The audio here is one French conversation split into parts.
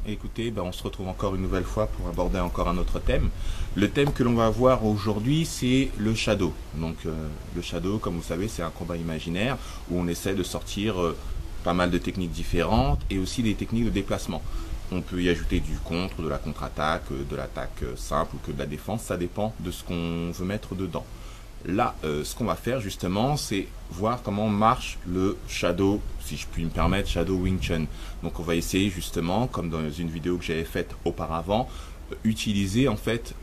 écoutez, on se retrouve encore une nouvelle fois pour aborder encore un autre thème. Le thème que l'on va voir aujourd'hui, c'est le shadow. Donc le shadow, comme vous savez, c'est un combat imaginaire où on essaie de sortir pas mal de techniques différentes et aussi des techniques de déplacement. On peut y ajouter du contre, de la contre-attaque, de l'attaque simple ou que de la défense, ça dépend de ce qu'on veut mettre dedans. Là, ce qu'on va faire justement, c'est voir comment marche le Shadow, si je puis me permettre, Shadow Wing Chun. Donc on va essayer justement, comme dans une vidéo que j'avais faite auparavant, utiliser en fait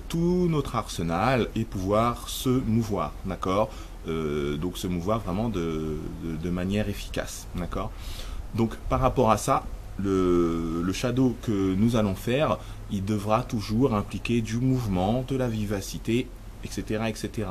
tout notre arsenal et pouvoir se mouvoir, d'accord, donc se mouvoir vraiment de manière efficace, d'accord. Donc par rapport à ça, le shadow que nous allons faire, il devra toujours impliquer du mouvement, de la vivacité, etc., etc.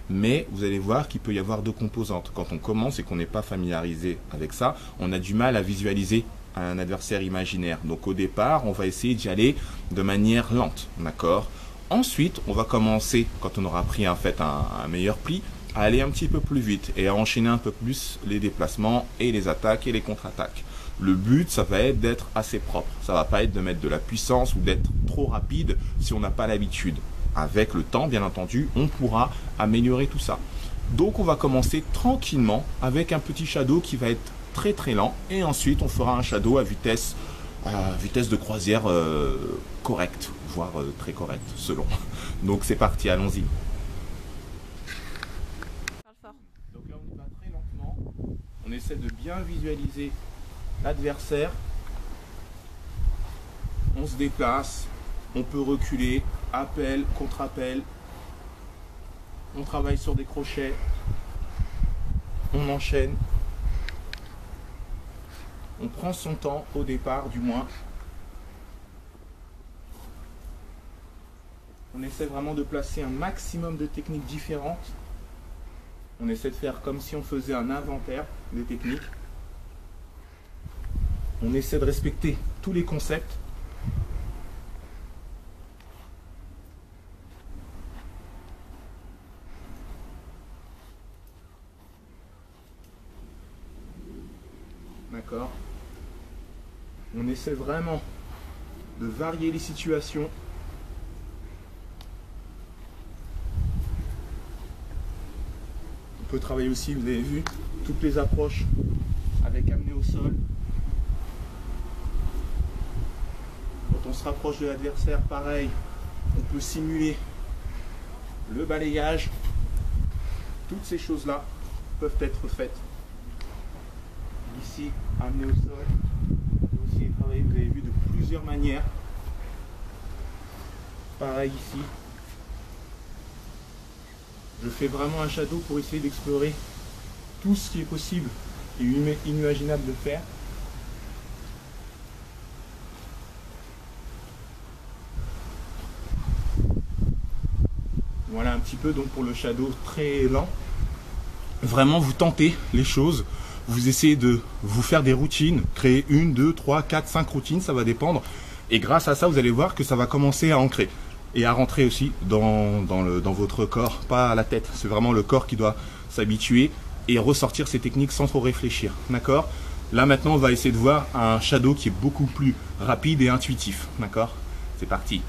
Mais vous allez voir qu'il peut y avoir deux composantes. Quand on commence et qu'on n'est pas familiarisé avec ça, on a du mal à visualiser un adversaire imaginaire. Donc au départ, on va essayer d'y aller de manière lente, d'accord. Ensuite, on va commencer, quand on aura pris en fait un meilleur pli, à aller un petit peu plus vite et à enchaîner un peu plus les déplacements et les attaques et les contre-attaques. Le but, ça va être d'être assez propre. Ça va pas être de mettre de la puissance ou d'être trop rapide si on n'a pas l'habitude. Avec le temps, bien entendu, on pourra améliorer tout ça. Donc, on va commencer tranquillement avec un petit shadow qui va être très très lent. Et ensuite, on fera un shadow à vitesse de croisière correcte, voire très correcte, selon. Donc, c'est parti, allons-y. Donc là, on y va très lentement. On essaie de bien visualiser l'adversaire. On se déplace. On peut reculer, appel, contre-appel. On travaille sur des crochets. On enchaîne. On prend son temps au départ, du moins. On essaie vraiment de placer un maximum de techniques différentes. On essaie de faire comme si on faisait un inventaire des techniques. On essaie de respecter tous les concepts. D'accord. On essaie vraiment de varier les situations. On peut travailler aussi, vous avez vu, toutes les approches avec amener au sol. Quand on se rapproche de l'adversaire, pareil, on peut simuler le balayage. Toutes ces choses-là peuvent être faites. Ici, amener au sol. On peut aussi travailler, vous avez vu, de plusieurs manières. Pareil ici. Je fais vraiment un shadow pour essayer d'explorer tout ce qui est possible et inimaginable de faire. Voilà un petit peu donc pour le shadow très lent. Vraiment, vous tentez les choses. Vous essayez de vous faire des routines, créer 1, 2, 3, 4, 5 routines, ça va dépendre. Et grâce à ça, vous allez voir que ça va commencer à ancrer et à rentrer aussi dans votre corps, pas à la tête. C'est vraiment le corps qui doit s'habituer et ressortir ces techniques sans trop réfléchir. D'accord? Là maintenant, on va essayer de voir un shadow qui est beaucoup plus rapide et intuitif. D'accord? C'est parti.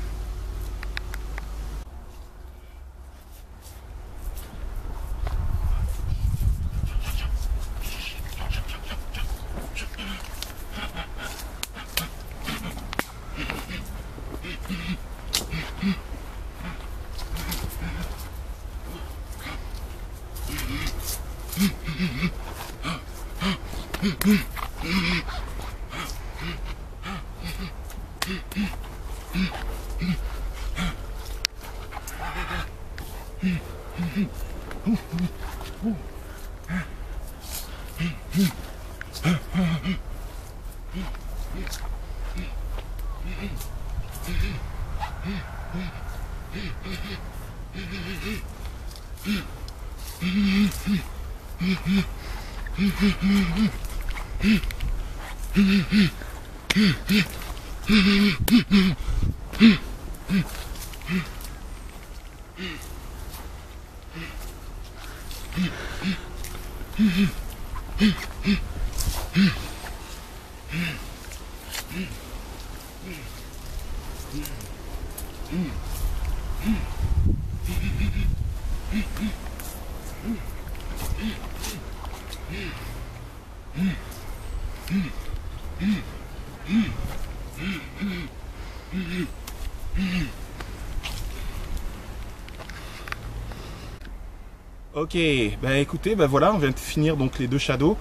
Ok, bah écoutez, bah voilà, on vient de finir donc les deux shadows.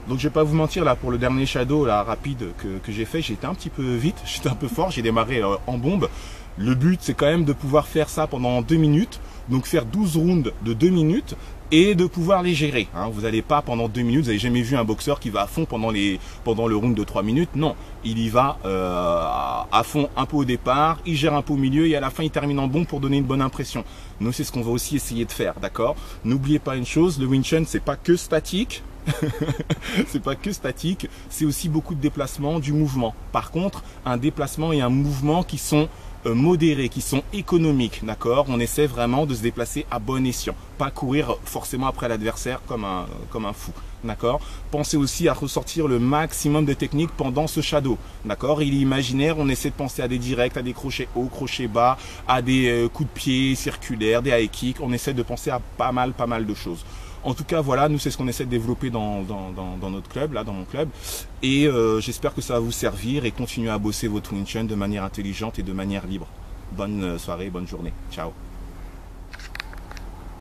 Donc je vais pas vous mentir là, pour le dernier shadow là rapide que j'ai fait, j'étais un petit peu vite, j'étais un peu fort, j'ai démarré en bombe. Le but c'est quand même de pouvoir faire ça pendant 2 minutes, donc faire 12 rounds de 2 minutes et de pouvoir les gérer. Hein. Vous n'allez pas pendant 2 minutes, vous n'avez jamais vu un boxeur qui va à fond pendant le round de 3 minutes, non. Il y va à fond un peu au départ, il gère un peu au milieu et à la fin il termine en bombe pour donner une bonne impression. Nous c'est ce qu'on va aussi essayer de faire, d'accord? N'oubliez pas une chose, le Wing Chun c'est pas que statique. C'est pas que statique, c'est aussi beaucoup de déplacements, du mouvement. Par contre, un déplacement et un mouvement qui sont modérés, qui sont économiques, d'accord? On essaie vraiment de se déplacer à bon escient, pas courir forcément après l'adversaire comme un fou, d'accord? Pensez aussi à ressortir le maximum de techniques pendant ce shadow, d'accord? Il est imaginaire, on essaie de penser à des directs, à des crochets hauts, crochets bas, à des coups de pied circulaires, des high kicks, on essaie de penser à pas mal de choses. En tout cas, voilà, nous c'est ce qu'on essaie de développer dans notre club, là, dans mon club. Et j'espère que ça va vous servir et continuer à bosser votre Wing Chun de manière intelligente et de manière libre. Bonne soirée, bonne journée. Ciao.